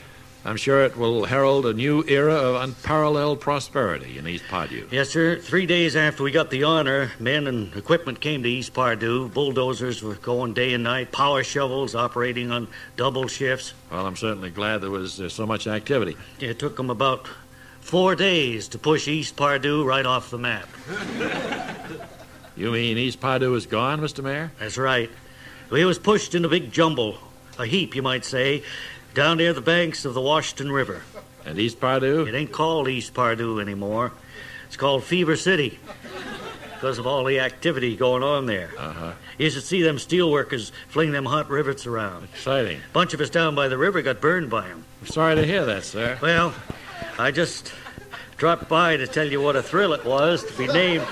A: I'm sure it will herald a new era of unparalleled prosperity in East Padue.
B: Yes, sir. 3 days after we got the honor, men and equipment came to East Padue. Bulldozers were going day and night, power shovels operating on double shifts.
A: Well, I'm certainly glad there was so much activity.
B: It took them about 4 days to push East Padue right off the map.
A: You mean East Padue is gone, Mr. Mayor?
B: That's right. It was pushed in a big jumble, a heap, you might say, down near the banks of the Washington River.
A: And East Padue?
B: It ain't called East Padue anymore. It's called Fever City because of all the activity going on there. You should see them steelworkers fling them hot rivets around.
A: Exciting.
B: A bunch of us down by the river got burned by them.
A: I'm sorry to hear that, sir.
B: Well, I just Dropped by to tell you what a thrill it was to be named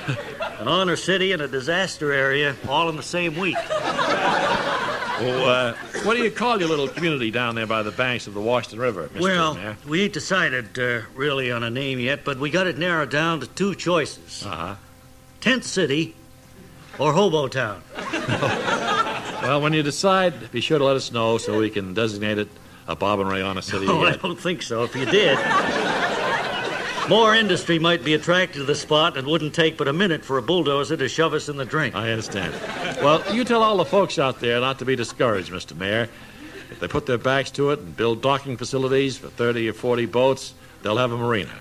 B: an honor city and a disaster area all in the same week.
A: Well, what do you call your little community down there by the banks of the Washington River, Mr.
B: Well,
A: Mayor?
B: we ain't decided really on a name yet, but we got it narrowed down to two choices. Tent City or Hobo Town.
A: Well, when you decide, be sure to let us know so we can designate it a Bob and Ray Honor City
B: Oh, I
A: again.
B: don't think so. If you did, more industry might be attracted to the spot. It wouldn't take but a minute for a bulldozer to shove us in the drink.
A: I understand. Well, you tell all the folks out there not to be discouraged, Mr. Mayor. If they put their backs to it and build docking facilities for 30 or 40 boats, they'll have a marina.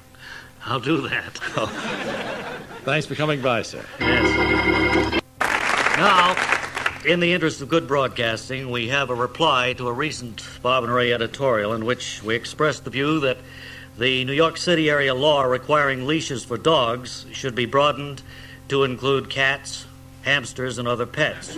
B: I'll do that.
A: Thanks for coming by, sir.
B: Yes. Now, in the interest of good broadcasting, we have a reply to a recent Bob and Ray editorial in which we expressed the view that the New York City area law requiring leashes for dogs should be broadened to include cats, hamsters, and other pets.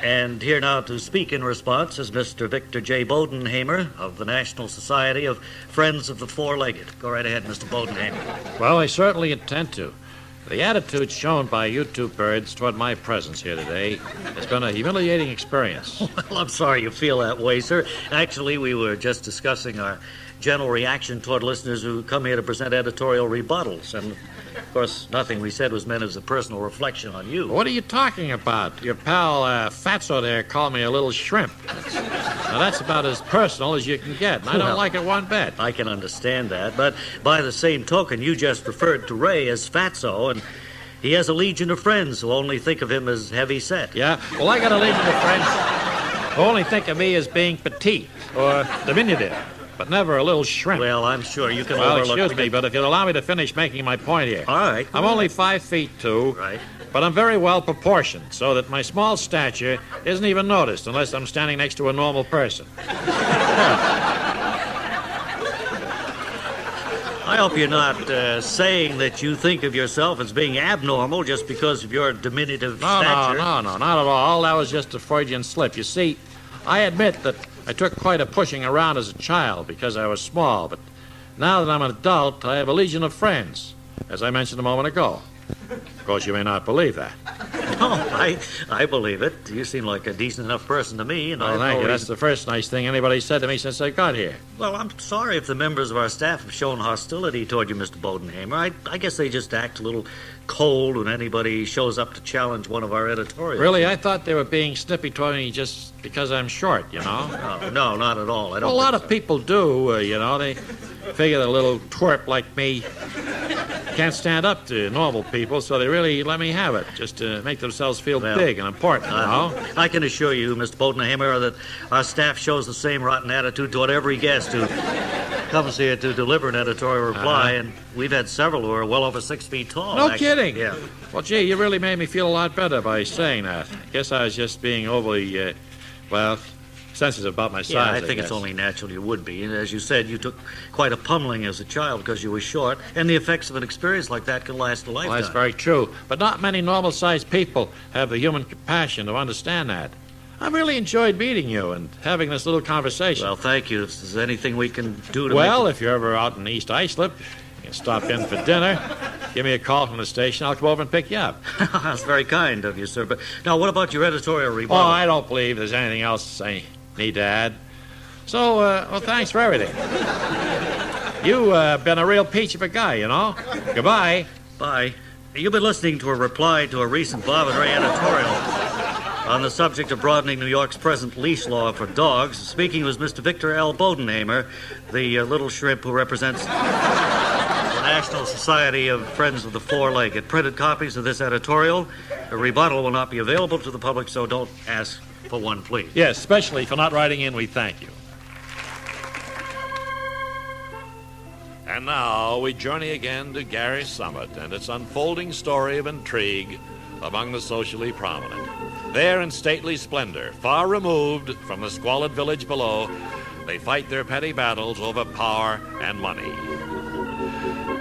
B: And here now to speak in response is Mr. Victor J. Bodenhamer of the National Society of Friends of the Four-Legged. Go right ahead, Mr. Bodenhamer.
A: Well, I certainly intend to. The attitude shown by you two birds toward my presence here today has been a humiliating experience.
B: Well, I'm sorry you feel that way, sir. Actually, we were just discussing our general reaction toward listeners who come here to present editorial rebuttals. And, of course, nothing we said was meant as a personal reflection on you.
A: What are you talking about? Your pal Fatso there called me a little shrimp. Now, that's about as personal as you can get, and I don't like it one bit.
B: I can understand that, but by the same token, you just referred to Ray as Fatso, and he has a legion of friends who only think of him as heavy-set.
A: Yeah? Well, I got a legion of friends who only think of me as being petite or diminutive, but never a little shrimp.
B: Well, I'm sure you can
A: Well,
B: overlook...
A: excuse me, but if you'll allow me to finish making my point here.
B: All right.
A: I'm only 5'2".
B: Right.
A: But I'm very well proportioned, so that my small stature isn't even noticed unless I'm standing next to a normal person.
B: I hope you're not saying that you think of yourself as being abnormal just because of your diminutive stature.
A: No, not at all. That was just a Freudian slip. You see, I admit that I took quite a pushing around as a child because I was small, but now that I'm an adult, I have a legion of friends, as I mentioned a moment ago. Of course, you may not believe that.
B: No, I believe it. You seem like a decent enough person to me. And
A: Oh, thank you. That's the first nice thing anybody said to me since I got here.
B: Well, I'm sorry if the members of our staff have shown hostility toward you, Mr. Bodenhamer. I guess they just act a little cold when anybody shows up to challenge one of our editorials.
A: Really? I thought they were being snippy toward me just because I'm short, you know?
B: No, not at all. I don't
A: Well, a lot
B: think
A: of people do, you know. They figure that a little twerp like me can't stand up to normal people, so they really let me have it, just to make themselves feel big and important, you know?
B: I can assure you, Mr. Bodenhamer, that our staff shows the same rotten attitude toward every guest who comes here to deliver an editorial reply, and we've had several who are well over 6 feet tall.
A: No
B: actually.
A: kidding.
B: Yeah.
A: Well, gee, you really made me feel a lot better by saying that. I guess I was just being overly, sensitive about my size.
B: Yeah, I think
A: guess.
B: it's only natural you would be. And as you said, you took quite a pummeling as a child because you were short, and the effects of an experience like that can last a lifetime.
A: Well, that's very true. But not many normal-sized people have the human compassion to understand that. I've really enjoyed meeting you and having this little conversation.
B: Well, thank you. If there's anything we can do to
A: Well,
B: make
A: if you're ever out in East Islip, you can stop in for dinner. Give me a call from the station. I'll come over and pick you up.
B: That's very kind of you, sir. But now, what about your editorial
A: Oh,
B: rebuttal?
A: I don't believe there's anything else I need to add. So, well, thanks for everything. You've been a real peach of a guy, you know. Goodbye.
B: Bye. You've been listening to a reply to a recent Bob and Ray editorial on the subject of broadening New York's present leash law for dogs. Speaking was Mr. Victor L. Bodenhamer, the little shrimp who represents the National Society of Friends of the Four-Legged. Printed copies of this editorial. A rebuttal will not be available to the public, so don't ask for one, please.
A: Yes, especially for not writing in, we thank you. And now we journey again to Gary Summit and its unfolding story of intrigue among the socially prominent. There in stately splendor, far removed from the squalid village below, they fight their petty battles over power and money.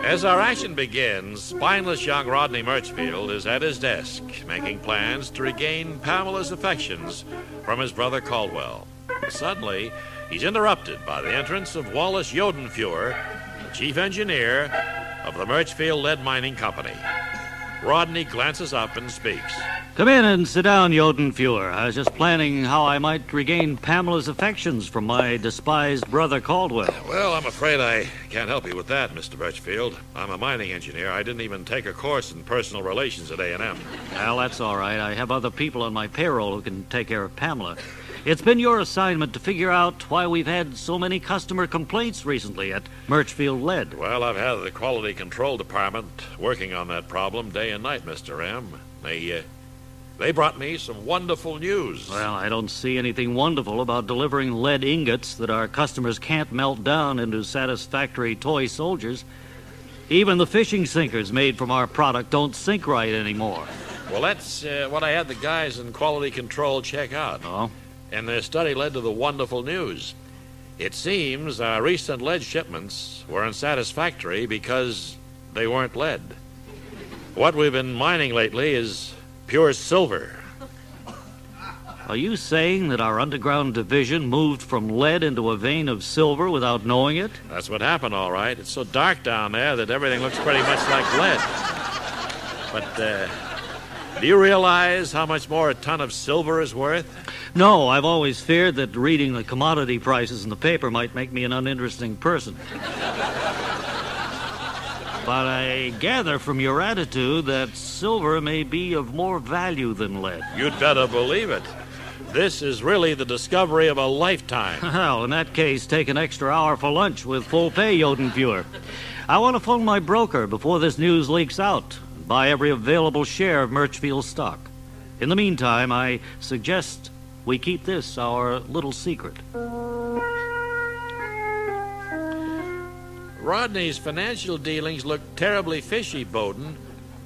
A: As our action begins, spineless young Rodney Murchfield is at his desk, making plans to regain Pamela's affections from his brother Caldwell. Suddenly, he's interrupted by the entrance of Wallace Yodenfuhr, chief engineer of the Birchfield Lead Mining Company. Rodney glances up and speaks.
B: Come in and sit down, Jodenfuhr. I was just planning how I might regain Pamela's affections from my despised brother Caldwell.
A: Well, I'm afraid I can't help you with that, Mr. Birchfield. I'm a mining engineer. I didn't even take a course in personal relations at A&M.
B: Well, that's all right. I have other people on my payroll who can take care of Pamela. It's been your assignment to figure out why we've had so many customer complaints recently at Birchfield Lead.
A: Well, I've had the quality control department working on that problem day and night, Mr. M. They brought me some wonderful news.
B: Well, I don't see anything wonderful about delivering lead ingots that our customers can't melt down into satisfactory toy soldiers. Even the fishing sinkers made from our product don't sink right anymore.
A: Well, that's what I had the guys in quality control check out.
B: Oh?
A: And their study led to the wonderful news. It seems our recent lead shipments were unsatisfactory because they weren't lead. What we've been mining lately is pure silver.
B: Are you saying that our underground division moved from lead into a vein of silver without knowing it?
A: That's what happened, all right. It's so dark down there that everything looks pretty much like lead. But, do you realize how much more a ton of silver is worth?
B: No, I've always feared that reading the commodity prices in the paper might make me an uninteresting person. But I gather from your attitude that silver may be of more value than lead.
A: You'd better believe it. This is really the discovery of a lifetime.
B: Well, in that case, take an extra hour for lunch with full pay, Jodenfuhr. I want to phone my broker before this news leaks out. Buy every available share of Birchfield stock. In the meantime, I suggest we keep this our little secret.
A: Rodney's financial dealings look terribly fishy, Bowden.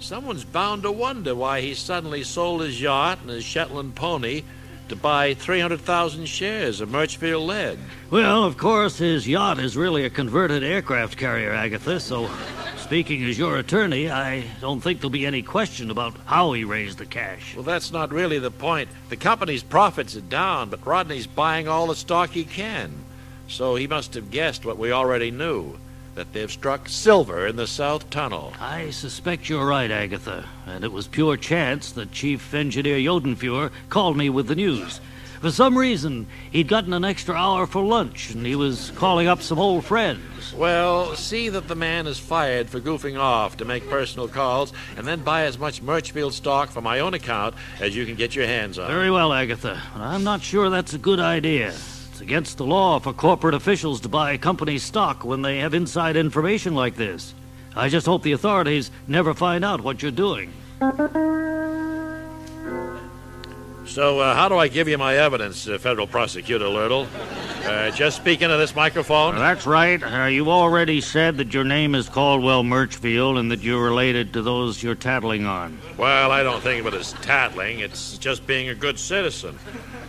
A: Someone's bound to wonder why he suddenly sold his yacht and his Shetland pony to buy 300,000 shares of Birchfield Lead.
B: Well, of course, his yacht is really a converted aircraft carrier, Agatha, so speaking as your attorney, I don't think there'll be any question about how he raised the cash.
A: Well, that's not really the point. The company's profits are down, but Rodney's buying all the stock he can. So he must have guessed what we already knew, that they've struck silver in the South Tunnel.
B: I suspect you're right, Agatha, and it was pure chance that Chief Engineer Jodenfuhr called me with the news. For some reason, he'd gotten an extra hour for lunch, and he was calling up some old friends.
A: Well, see that the man is fired for goofing off to make personal calls, and then buy as much Birchfield stock for my own account as you can get your hands on.
B: Very well, Agatha, but I'm not sure that's a good idea. It's against the law for corporate officials to buy company stock when they have inside information like this. I just hope the authorities never find out what you're doing.
A: So, how do I give you my evidence, Federal Prosecutor Lurtle? Just speak into this microphone?
B: That's right. You already said that your name is Caldwell Birchfield and that you're related to those you're tattling on.
A: Well, I don't think of it as tattling. It's just being a good citizen.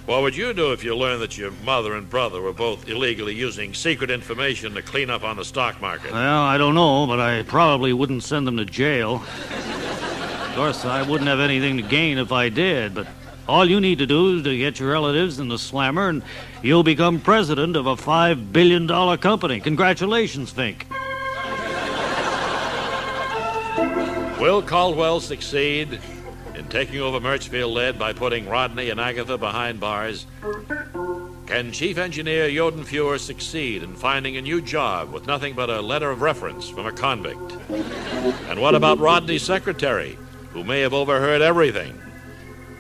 A: What would you do if you learned that your mother and brother were both illegally using secret information to clean up on the stock market?
B: Well, I don't know, but I probably wouldn't send them to jail. Of course, I wouldn't have anything to gain if I did, but all you need to do is to get your relatives in the slammer, and you'll become president of a $5 billion company. Congratulations, Fink.
A: Will Caldwell succeed in taking over Birchfield Lead by putting Rodney and Agatha behind bars? Can Chief Engineer Jodenfuhr succeed in finding a new job with nothing but a letter of reference from a convict? And what about Rodney's secretary, who may have overheard everything?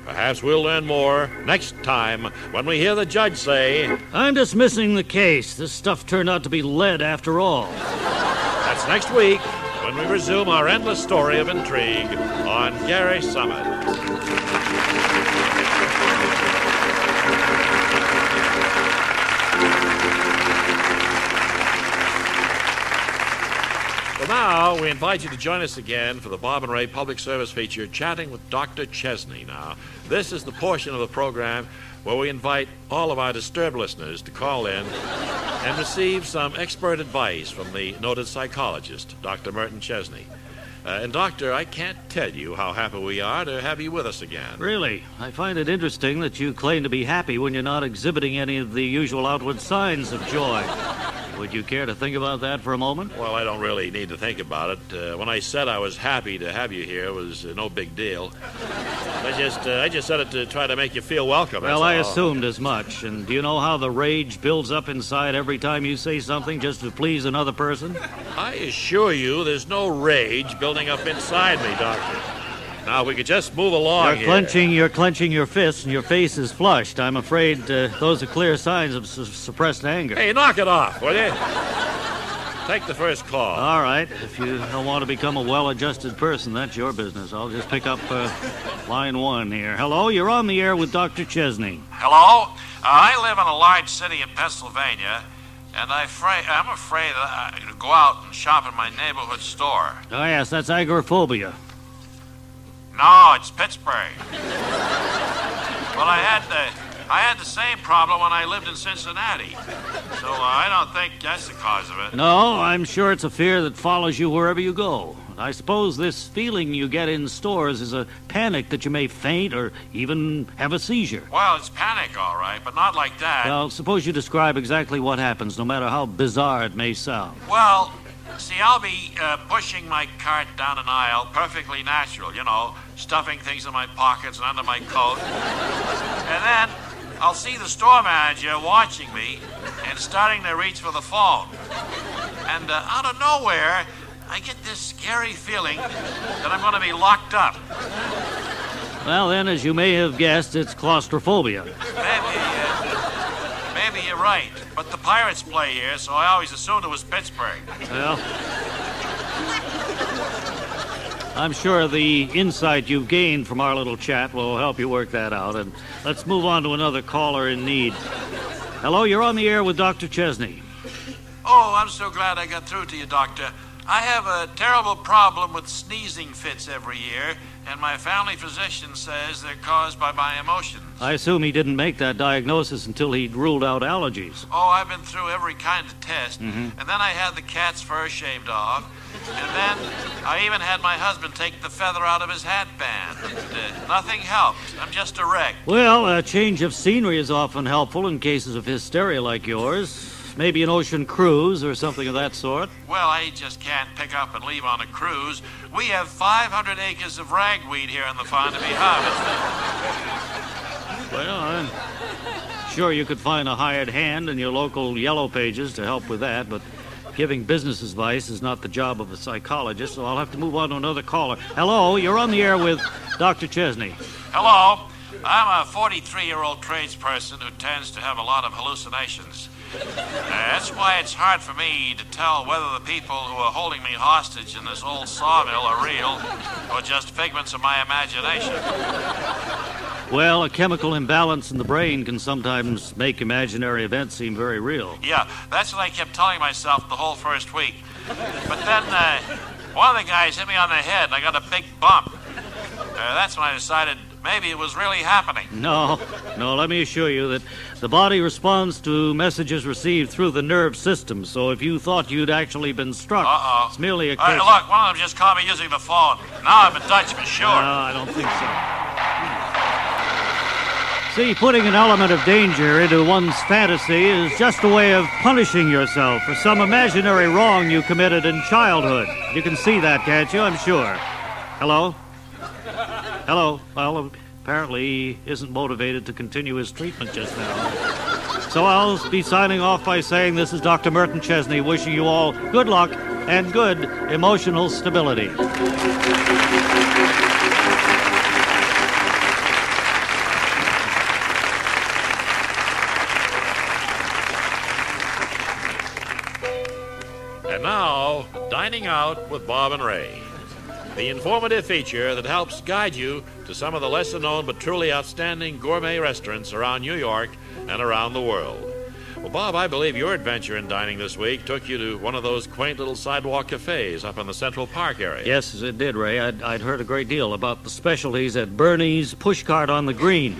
A: Perhaps we'll learn more next time when we hear the judge say,
B: I'm dismissing the case. This stuff turned out to be lead after all.
A: That's next week when we resume our endless story of intrigue on Gary Summit. Well, now we invite you to join us again for the Bob and Ray Public Service feature, Chatting with Dr. Chesney. Now, this is the portion of the program where we invite all of our disturbed listeners to call in and receive some expert advice from the noted psychologist, Dr. Merton Chesney. And, Doctor, I can't tell you how happy we are to have you with us again.
B: Really? I find it interesting that you claim to be happy when you're not exhibiting any of the usual outward signs of joy. Would you care to think about that for a moment?
A: Well, I don't really need to think about it. When I said I was happy to have you here, it was no big deal. I just said it to try to make you feel welcome.
B: Well, I assumed as much. And do you know how the rage builds up inside every time you say something just to please another person?
A: I assure you there's no rage building up inside me, Doctor. Now, we could just move along
B: You're clenching your fists, and your face is flushed. I'm afraid those are clear signs of suppressed anger.
A: Hey, knock it off, will you? Take the first call.
B: All right. If you don't want to become a well-adjusted person, that's your business. I'll just pick up line 1 here. Hello, you're on the air with Dr. Chesney.
A: Hello? I live in a large city in Pennsylvania, and I'm afraid to go out and shop in my neighborhood store.
B: Oh, yes, that's agoraphobia.
A: No, it's Pittsburgh. Well, I had the same problem when I lived in Cincinnati. So I don't think that's the cause of it.
B: No, I'm sure it's a fear that follows you wherever you go. I suppose this feeling you get in stores is a panic that you may faint or even have a seizure.
A: Well, it's panic, all right, but not like that.
B: Well, suppose you describe exactly what happens, no matter how bizarre it may sound.
A: Well, see, I'll be pushing my cart down an aisle, perfectly natural, stuffing things in my pockets and under my coat. And then I'll see the store manager watching me and starting to reach for the phone. And out of nowhere, I get this scary feeling that I'm going to be locked up.
B: Well, then, as you may have guessed, it's claustrophobia.
A: Maybe you're right. But the Pirates play here, so I always assumed it was Pittsburgh.
B: Well, I'm sure the insight you've gained from our little chat will help you work that out. And let's move on to another caller in need. Hello, you're on the air with Dr. Chesney.
A: Oh, I'm so glad I got through to you, Doctor. I have a terrible problem with sneezing fits every year, and my family physician says they're caused by my emotions.
B: I assume he didn't make that diagnosis until he'd ruled out allergies.
A: Oh, I've been through every kind of test, and then I had the cat's fur shaved off, and then I even had my husband take the feather out of his hatband, and nothing helped. I'm just a wreck.
B: Well, a change of scenery is often helpful in cases of hysteria like yours. Maybe an ocean cruise or something of that sort.
A: Well, I just can't pick up and leave on a cruise. We have 500 acres of ragweed here in the farm to be harvested.
B: Well, I'm sure you could find a hired hand in your local Yellow Pages to help with that, but giving business advice is not the job of a psychologist, so I'll have to move on to another caller. Hello, you're on the air with Dr. Chesney.
A: Hello. I'm a 43-year-old tradesperson who tends to have a lot of hallucinations. That's why it's hard for me to tell whether the people who are holding me hostage in this old sawmill are real or just figments of my imagination.
B: Well, a chemical imbalance in the brain can sometimes make imaginary events seem very real.
A: Yeah, that's what I kept telling myself the whole first week. But then one of the guys hit me on the head and I got a big bump. That's when I decided maybe it was really happening.
B: No, let me assure you that the body responds to messages received through the nerve system, so if you thought you'd actually been struck, it's merely a case...
A: Look, one of them just caught me using the phone. Now I'm in touch for sure.
B: No, I don't think so. See, putting an element of danger into one's fantasy is just a way of punishing yourself for some imaginary wrong you committed in childhood. You can see that, can't you? I'm sure. Hello? Hello. Well, apparently he isn't motivated to continue his treatment just now. So I'll be signing off by saying this is Dr. Merton Chesney wishing you all good luck and good emotional stability.
A: And now, Dining Out with Bob and Ray. The informative feature that helps guide you to some of the lesser-known but truly outstanding gourmet restaurants around New York and around the world. Well, Bob, I believe your adventure in dining this week took you to one of those quaint little sidewalk cafes up in the Central Park area.
B: Yes, it did, Ray. I'd heard a great deal about the specialties at Bernie's Pushcart on the Green.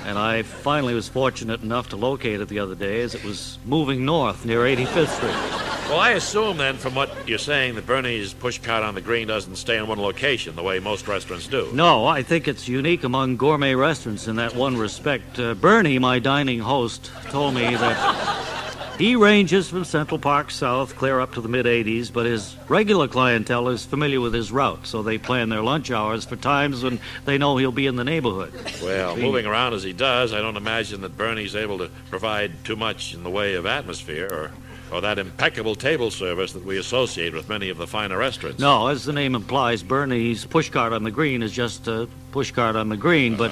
B: And I finally was fortunate enough to locate it the other day as it was moving north near 85th Street.
A: Well, I assume then from what you're saying that Bernie's Pushcart on the Green doesn't stay in one location the way most restaurants do.
B: No, I think it's unique among gourmet restaurants in that one respect. Bernie, my dining host, told me that He ranges from Central Park south clear up to the mid-'80s, but his regular clientele is familiar with his route, so they plan their lunch hours for times when they know he'll be in the neighborhood.
A: Well, moving around as he does, I don't imagine that Bernie's able to provide too much in the way of atmosphere or that impeccable table service that we associate with many of the finer restaurants.
B: No, as the name implies, Bernie's pushcart on the green is just a pushcart on the green, but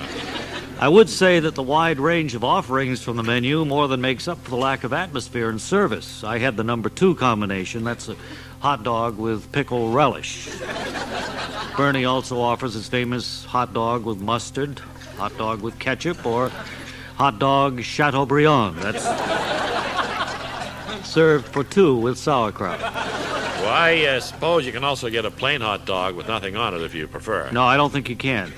B: I would say that the wide range of offerings from the menu more than makes up for the lack of atmosphere and service. I had the number 2 combination. That's a hot dog with pickle relish. Bernie also offers his famous hot dog with mustard, hot dog with ketchup, or hot dog Chateaubriand. That's served for 2 with sauerkraut.
A: Well, I suppose you can also get a plain hot dog with nothing on it if you prefer.
B: No, I don't think you can.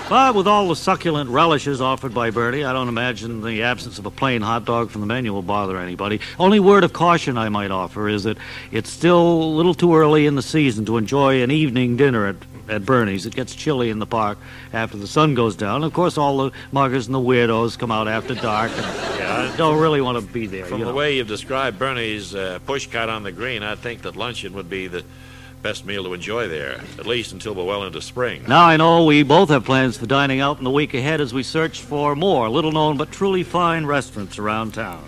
B: But with all the succulent relishes offered by Bernie, I don't imagine the absence of a plain hot dog from the menu will bother anybody. Only word of caution I might offer is that it's still a little too early in the season to enjoy an evening dinner at Bernie's. It gets chilly in the park after the sun goes down. Of course, all the muggers and the weirdos come out after dark and don't really want to be there.
A: From the way you've described Bernie's pushcart on the green, I think that luncheon would be the best meal to enjoy there, at least until we're well into spring.
B: Now I know we both have plans for dining out in the week ahead as we search for more little-known but truly fine restaurants around town.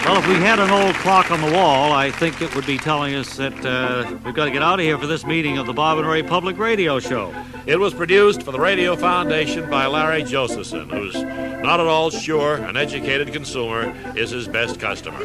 B: Well, if we had an old clock on the wall, I think it would be telling us that we've got to get out of here for this meeting of the Bob and Ray Public Radio Show.
A: It was produced for the Radio Foundation by Larry Josephson, who's not at all sure an educated consumer is his best customer.